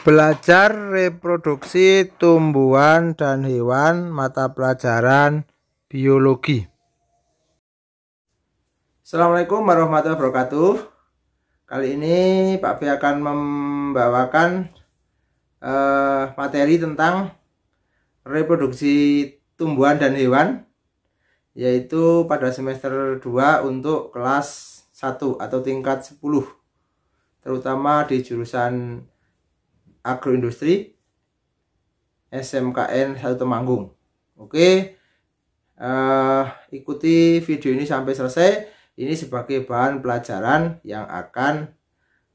Belajar reproduksi tumbuhan dan hewan, mata pelajaran biologi. Assalamualaikum warahmatullahi wabarakatuh. Kali ini Pak B akan membawakan materi tentang reproduksi tumbuhan dan hewan, yaitu pada semester 2 untuk kelas 1 atau tingkat 10, terutama di jurusan agroindustri SMKN 1 Temanggung. Oke, ikuti video ini sampai selesai. Ini sebagai bahan pelajaran yang akan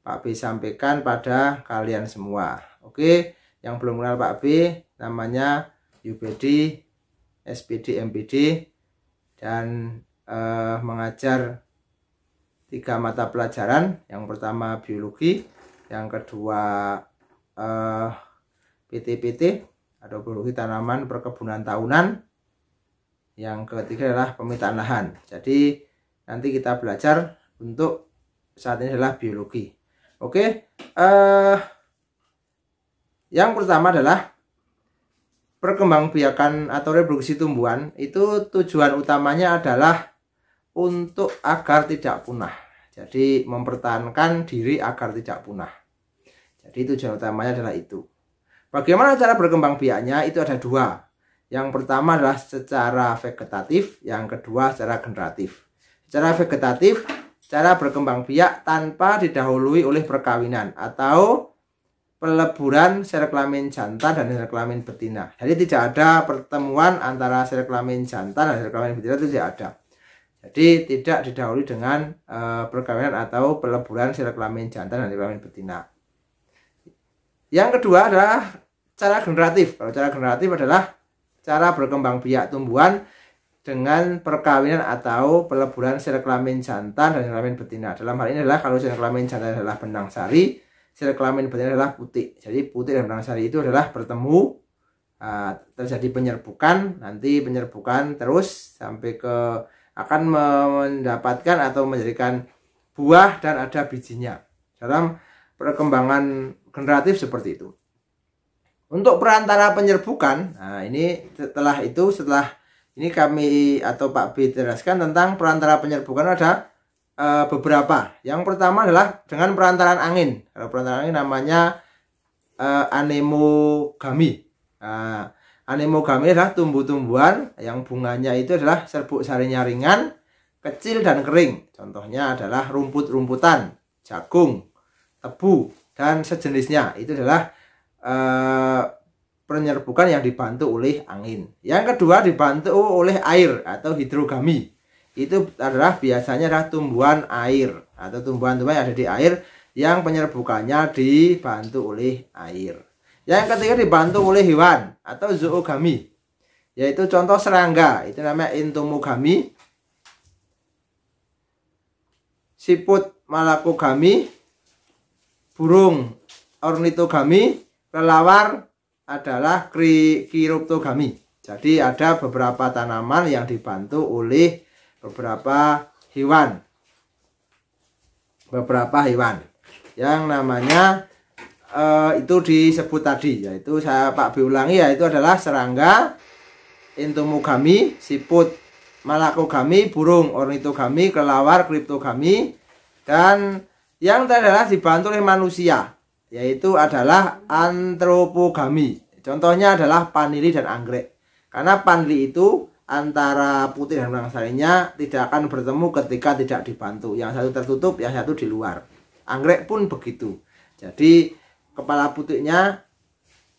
Pak B sampaikan pada kalian semua. Oke, yang belum kenal Pak B, namanya UPD, SPD, MPD, dan mengajar 3 mata pelajaran. Yang pertama biologi, yang kedua PT atau biologi tanaman perkebunan tahunan, yang ketiga adalah pemetaan lahan. Jadi nanti kita belajar untuk saat ini adalah biologi. Oke, yang pertama adalah perkembangbiakan atau reproduksi tumbuhan. Itu tujuan utamanya adalah untuk agar tidak punah. Jadi mempertahankan diri agar tidak punah. Jadi tujuan utamanya adalah itu. Bagaimana cara berkembang biaknya? Itu ada 2. Yang pertama adalah secara vegetatif, yang kedua secara generatif. Secara vegetatif, cara berkembang biak tanpa didahului oleh perkawinan atau peleburan sel kelamin jantan dan sel kelamin betina. Jadi tidak ada pertemuan antara sel kelamin jantan dan sel kelamin betina, itu tidak ada. Jadi tidak didahului dengan perkawinan atau peleburan sel kelamin jantan dan sel kelamin betina. Yang kedua adalah cara generatif. Kalau cara generatif adalah cara berkembang biak tumbuhan dengan perkawinan atau peleburan sel kelamin jantan dan sel kelamin betina. Dalam hal ini adalah kalau sel kelamin jantan adalah benang sari, sel kelamin betina adalah putik. Jadi putik dan benang sari itu adalah bertemu, terjadi penyerbukan, nanti penyerbukan terus sampai ke akan mendapatkan atau menjadikan buah dan ada bijinya. Dalam perkembangan generatif seperti itu. Untuk perantara penyerbukan, nah ini setelah ini kami atau Pak B jelaskan tentang perantara penyerbukan ada beberapa. Yang pertama adalah dengan perantaraan angin. Kalau perantaraan angin namanya anemogami. Anemogami adalah tumbuh-tumbuhan yang bunganya itu adalah serbuk sarinya ringan, kecil dan kering. Contohnya adalah rumput-rumputan, jagung, tebu, dan sejenisnya. Itu adalah penyerbukan yang dibantu oleh angin. Yang kedua dibantu oleh air atau hidrogami. Itu adalah biasanya adalah tumbuhan air atau tumbuhan-tumbuhan yang ada di air yang penyerbukannya dibantu oleh air. Yang ketiga dibantu oleh hewan atau zoogami, yaitu contoh serangga, itu namanya entomogami, siput malakogami, burung ornitogami, kelelawar adalah chiroptogami. Jadi ada beberapa tanaman yang dibantu oleh beberapa hewan. Yang namanya itu disebut tadi, yaitu saya Pak B ulangi, yaitu adalah serangga, entomogami, siput malakogami, burung ornitogami, kelelawar kriptogami, dan yang adalah dibantu oleh manusia, yaitu adalah antropogami. Contohnya adalah panili dan anggrek. Karena panili itu antara putih dan benang sarinya tidak akan bertemu ketika tidak dibantu. Yang satu tertutup, yang satu di luar. Anggrek pun begitu. Jadi kepala putihnya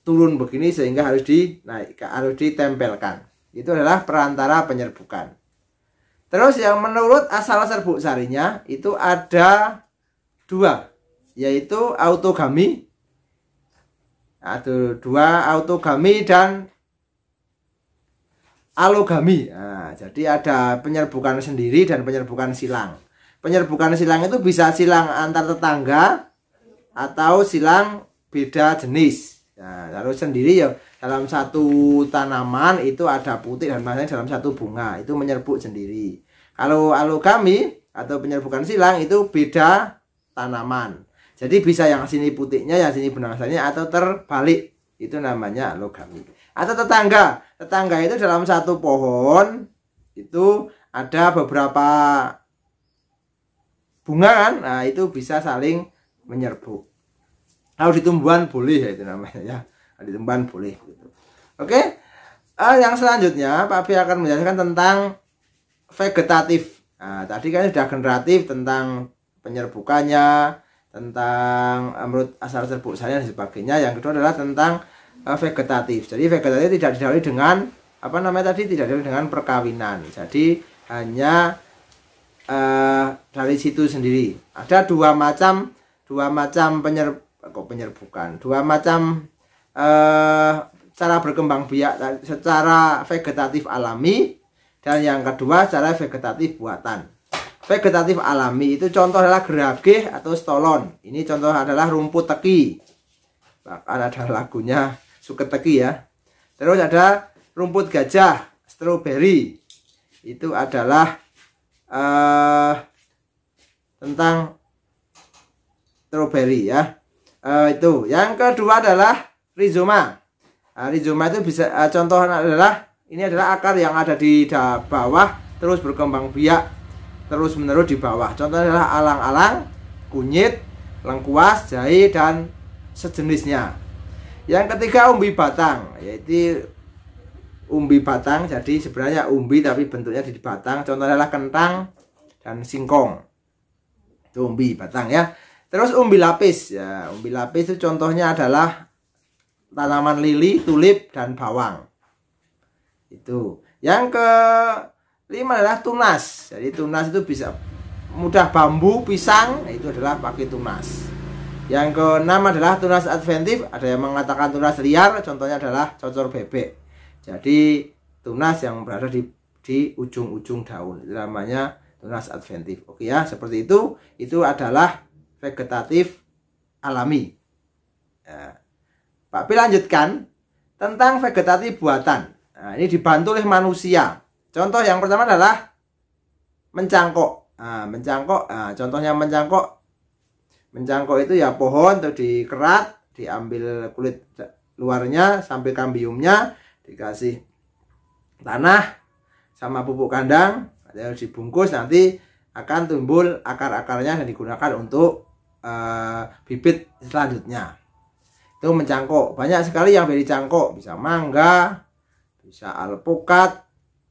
turun begini sehingga harus dinaikkan, harus ditempelkan. Itu adalah perantara penyerbukan. Terus yang menurut asal serbuk sarinya itu ada 2, yaitu autogami. Ada 2, autogami dan alogami. Nah, jadi ada penyerbukan sendiri dan penyerbukan silang. Penyerbukan silang itu bisa silang antar tetangga atau silang beda jenis. Nah, kalau sendiri ya dalam satu tanaman itu ada putih dan masanya dalam satu bunga, itu menyerbuk sendiri. Kalau alogami atau penyerbukan silang itu beda tanaman. Jadi bisa yang sini putihnya, yang sini benang asalnya, atau terbalik. Itu namanya alogami. Atau tetangga. Tetangga itu dalam satu pohon itu ada beberapa bunga kan. Nah, itu bisa saling menyerbu. Kalau di tumbuhan boleh ya, itu namanya ya. Di tumbuhan boleh gitu. Oke. Yang selanjutnya Pak B akan menjelaskan tentang vegetatif. Nah, tadi kan sudah generatif tentang penyerbukannya, tentang menurut asal serbuk saya dan sebagainya. Yang kedua adalah tentang vegetatif. Jadi vegetatif tidak didahului dengan apa namanya tadi, tidak didahului dengan perkawinan. Jadi hanya dari situ sendiri. Ada dua macam penyerbukan, dua macam cara berkembang biak secara vegetatif alami, dan yang kedua secara vegetatif buatan. Vegetatif alami itu contoh adalah gerabih atau stolon. Ini contoh adalah rumput teki. Bahkan ada lagunya Suket Teki ya. Terus ada rumput gajah, stroberi. Itu adalah tentang stroberi ya. Itu. Yang kedua adalah rizoma. Rizoma itu bisa contoh adalah ini adalah akar yang ada di bawah terus berkembang biak terus menerus di bawah. Contohnya adalah alang-alang, kunyit, lengkuas, jahe dan sejenisnya. Yang ketiga umbi batang, yaitu umbi batang. Jadi sebenarnya umbi tapi bentuknya di batang. Contohnya adalah kentang dan singkong. Itu umbi batang ya. Terus umbi lapis ya. Umbi lapis itu contohnya adalah tanaman lili, tulip, dan bawang. Itu. Yang kelima adalah tunas. Jadi tunas itu bisa mudah bambu, pisang, itu adalah pakai tunas. Yang keenam adalah tunas adventif. Ada yang mengatakan tunas liar, contohnya adalah cocor bebek. Jadi tunas yang berada di ujung-ujung daun, itu namanya tunas adventif. Oke ya, seperti itu. Itu adalah vegetatif alami. Ya. Pak B lanjutkan tentang vegetatif buatan. Nah, ini dibantu oleh manusia. Contoh yang pertama adalah mencangkok. Nah, mencangkok. Nah, contohnya mencangkok. Mencangkok itu ya pohon atau dikerat, diambil kulit luarnya sampai kambiumnya, dikasih tanah sama pupuk kandang, harus dibungkus, nanti akan timbul akar-akarnya dan digunakan untuk bibit selanjutnya. Itu mencangkok. Banyak sekali yang beri cangkok, bisa mangga, bisa alpukat,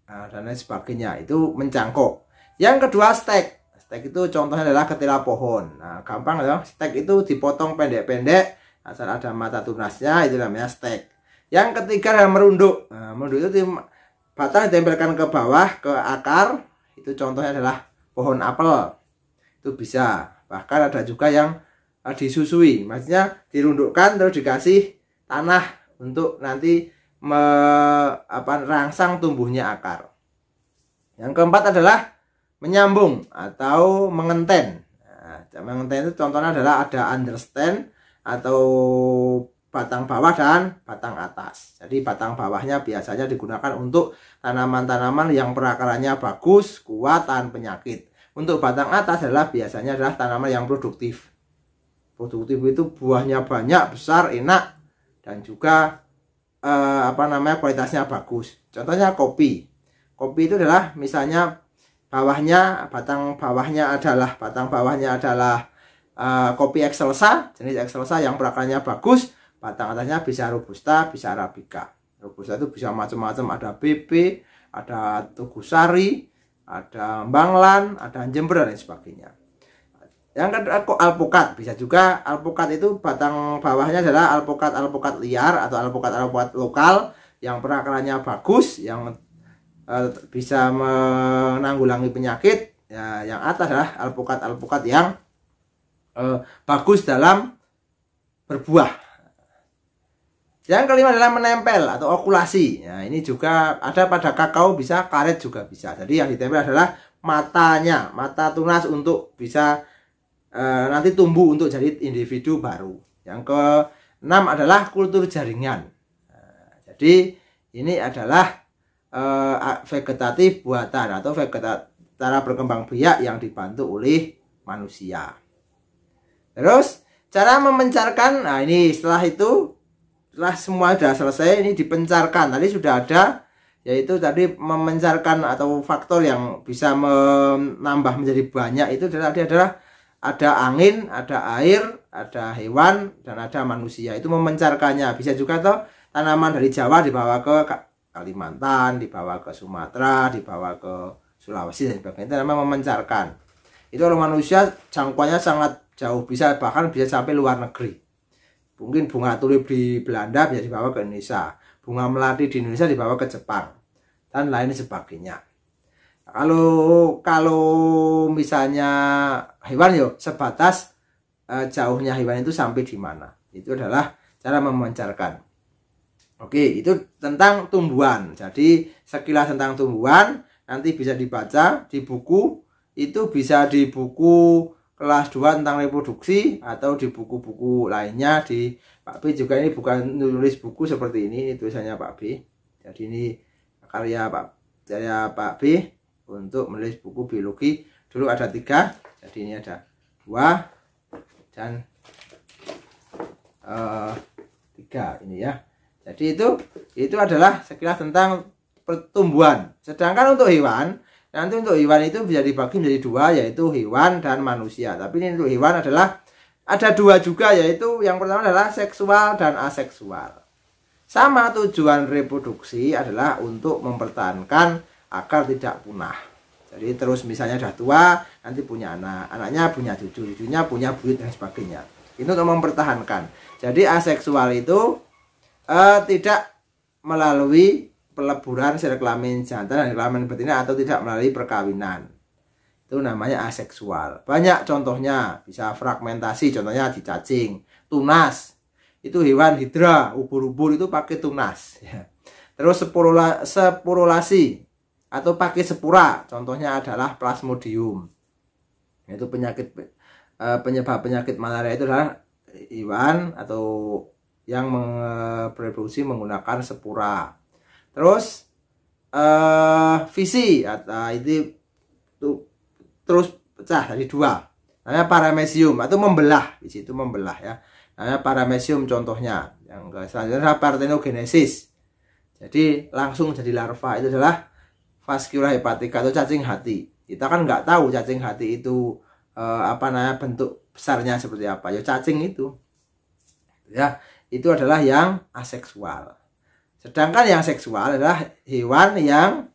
dan lain sebagainya. Itu mencangkok. Yang kedua stek. Stek itu contohnya adalah ketela pohon. Nah, gampang ya. Stek itu dipotong pendek-pendek, asal ada mata tunasnya, itu namanya stek. Yang ketiga adalah merunduk. Nah, merunduk itu batang ditempelkan ke bawah, ke akar. Itu contohnya adalah pohon apel. Itu bisa. Bahkan ada juga yang disusui, maksudnya dirundukkan terus dikasih tanah untuk nanti merangsang tumbuhnya akar. Yang keempat adalah menyambung atau mengenten. Nah, mengenten itu contohnya adalah ada understand atau batang bawah dan batang atas. Jadi batang bawahnya biasanya digunakan untuk tanaman-tanaman yang perakarannya bagus, kuat, tahan penyakit. Untuk batang atas adalah biasanya adalah tanaman yang produktif. Produktif itu buahnya banyak, besar, enak, dan juga kualitasnya bagus. Contohnya kopi. Kopi itu adalah misalnya batang bawahnya adalah kopi excelsa, jenis excelsa yang perakarannya bagus. Batang atasnya bisa robusta, bisa arabica. Robusta itu bisa macam-macam, ada BB, ada Tugusari, ada Banglan, ada Jember dan sebagainya. Yang kedua alpukat, bisa juga alpukat itu batang bawahnya adalah alpukat liar atau alpukat lokal yang perakarannya bagus, yang bisa menanggulangi penyakit. Ya, yang atas adalah alpukat yang bagus dalam berbuah. Yang kelima adalah menempel atau okulasi. Nah, ini juga ada pada kakao, bisa, karet juga bisa. Jadi yang ditempel adalah matanya, mata tunas untuk bisa nanti tumbuh untuk jadi individu baru. Yang keenam adalah kultur jaringan. Nah, jadi ini adalah vegetatif buatan atau cara berkembang biak yang dibantu oleh manusia. Terus Cara memencarkan, nah ini setelah semua sudah selesai, ini dipencarkan. Tadi sudah ada, yaitu tadi memencarkan atau faktor yang bisa menambah menjadi banyak itu adalah ada angin, ada air, ada hewan, dan ada manusia. Itu memencarkannya. Bisa juga toh tanaman dari Jawa dibawa ke Kalimantan, dibawa ke Sumatera, dibawa ke Sulawesi dan sebagainya. Itu namanya memencarkan. Itu kalau manusia jangkauannya sangat jauh, bahkan bisa sampai luar negeri. Mungkin bunga tulip di Belanda bisa dibawa ke Indonesia, bunga melati di Indonesia dibawa ke Jepang, dan lain sebagainya. Kalau misalnya hewan yo sebatas jauhnya hewan itu sampai di mana. Itu adalah cara memancarkan. Oke, itu tentang tumbuhan. Jadi sekilas tentang tumbuhan nanti bisa dibaca di buku. Itu bisa di buku kelas 2 tentang reproduksi atau di buku-buku lainnya. Di Pak B juga, ini bukan nulis buku seperti ini tulisannya Pak B. Jadi ini karya Pak B untuk menulis buku biologi. Dulu ada 3, jadi ini ada 2 dan 3 ini ya. Jadi itu adalah sekilas tentang pertumbuhan. Sedangkan untuk hewan, nanti untuk hewan itu bisa dibagi menjadi 2, yaitu hewan dan manusia. Tapi ini untuk hewan adalah ada 2 juga, yaitu yang pertama adalah seksual dan aseksual. Sama, tujuan reproduksi adalah untuk mempertahankan agar tidak punah. Jadi terus misalnya sudah tua, nanti punya anak, anaknya punya cucu, cucunya punya buyut dan sebagainya. Itu untuk mempertahankan. Jadi aseksual itu tidak melalui peleburan sel kelamin jantan dan kelamin betina atau tidak melalui perkawinan. Itu namanya aseksual. Banyak contohnya, bisa fragmentasi, contohnya di cacing, tunas. Itu hewan hidra, ubur-ubur itu pakai tunas ya. Terus sporulasi atau pakai sepura, contohnya adalah plasmodium. Itu penyebab penyakit malaria itu adalah hewan atau yang reproduksi menggunakan sepura. Terus visi itu terus pecah dari 2, namanya paramecium atau membelah. Di situ membelah ya, namanya paramecium. Contohnya yang selanjutnya adalah parthenogenesis, jadi langsung jadi larva. Itu adalah vascular hepatica atau cacing hati. Kita kan nggak tahu cacing hati itu bentuk besarnya seperti apa, ya cacing itu ya. Itu adalah yang aseksual. Sedangkan yang seksual adalah hewan yang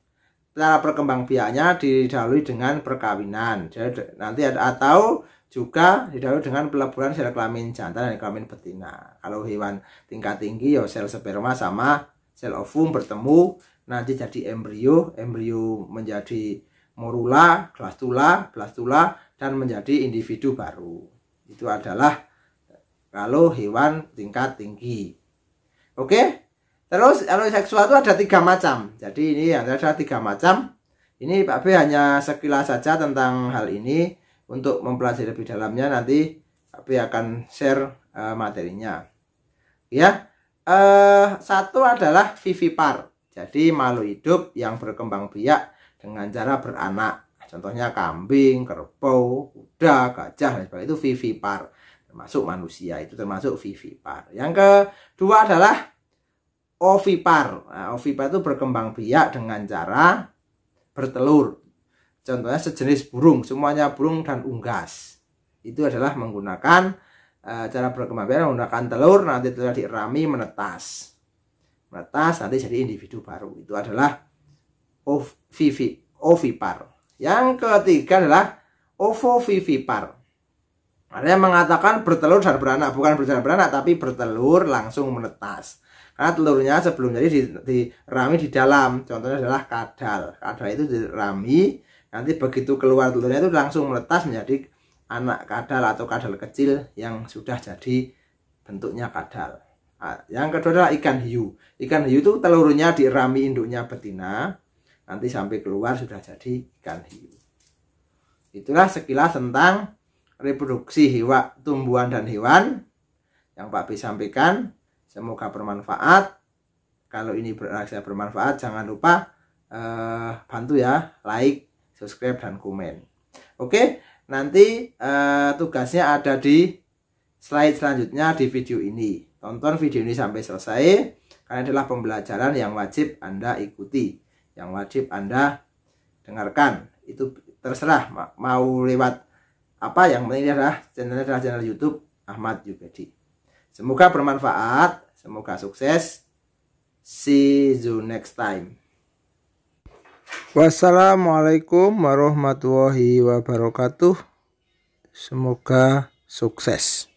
cara perkembangbiakannya didahului dengan perkawinan. Jadi nanti atau juga didahului dengan peleburan sel kelamin jantan dan kelamin betina. Kalau hewan tingkat tinggi ya sel sperma sama sel ovum bertemu, nanti jadi embrio menjadi morula, blastula dan menjadi individu baru. Itu adalah kalau hewan tingkat tinggi. Oke. Terus kalau seksual itu ada 3 macam. Jadi ini ada 3 macam. Ini Pak B hanya sekilas saja tentang hal ini. Untuk mempelajari lebih dalamnya nanti Pak B akan share materinya. Ya. Satu adalah vivipar. Jadi makhluk hidup yang berkembang biak dengan cara beranak. Contohnya kambing, kerbau, kuda, gajah dan sebagainya, itu vivipar. Termasuk manusia, itu termasuk vivipar. Yang kedua adalah ovipar. Nah, ovipar itu berkembang biak dengan cara bertelur. Contohnya sejenis burung, semuanya burung dan unggas. Itu adalah menggunakan cara berkembang biak menggunakan telur, nanti telur dirami menetas. Menetas nanti jadi individu baru. Itu adalah ovipar. Yang ketiga adalah ovovivipar. Ada yang mengatakan bertelur dan beranak, bukan berjalan beranak tapi bertelur langsung menetas. Karena telurnya sebelum jadi dirami di dalam. Contohnya adalah kadal. Kadal itu dirami, nanti begitu keluar telurnya itu langsung menetas menjadi anak kadal atau kadal kecil yang sudah jadi bentuknya kadal. Yang kedua adalah ikan hiu. Ikan hiu itu telurnya dirami induknya betina, nanti sampai keluar sudah jadi ikan hiu. Itulah sekilas tentang reproduksi hewan, tumbuhan dan hewan yang Pak B sampaikan. Semoga bermanfaat. Kalau ini berhasil bermanfaat, jangan lupa bantu ya, like, subscribe dan komen. Oke, nanti tugasnya ada di slide selanjutnya di video ini. Tonton video ini sampai selesai, karena adalah pembelajaran yang wajib Anda ikuti, yang wajib Anda dengarkan. Itu terserah mau lewat apa, yang penting adalah channel YouTube Ahmad Jubedi. Semoga bermanfaat, semoga sukses. See you next time. Wassalamualaikum warahmatullahi wabarakatuh. Semoga sukses.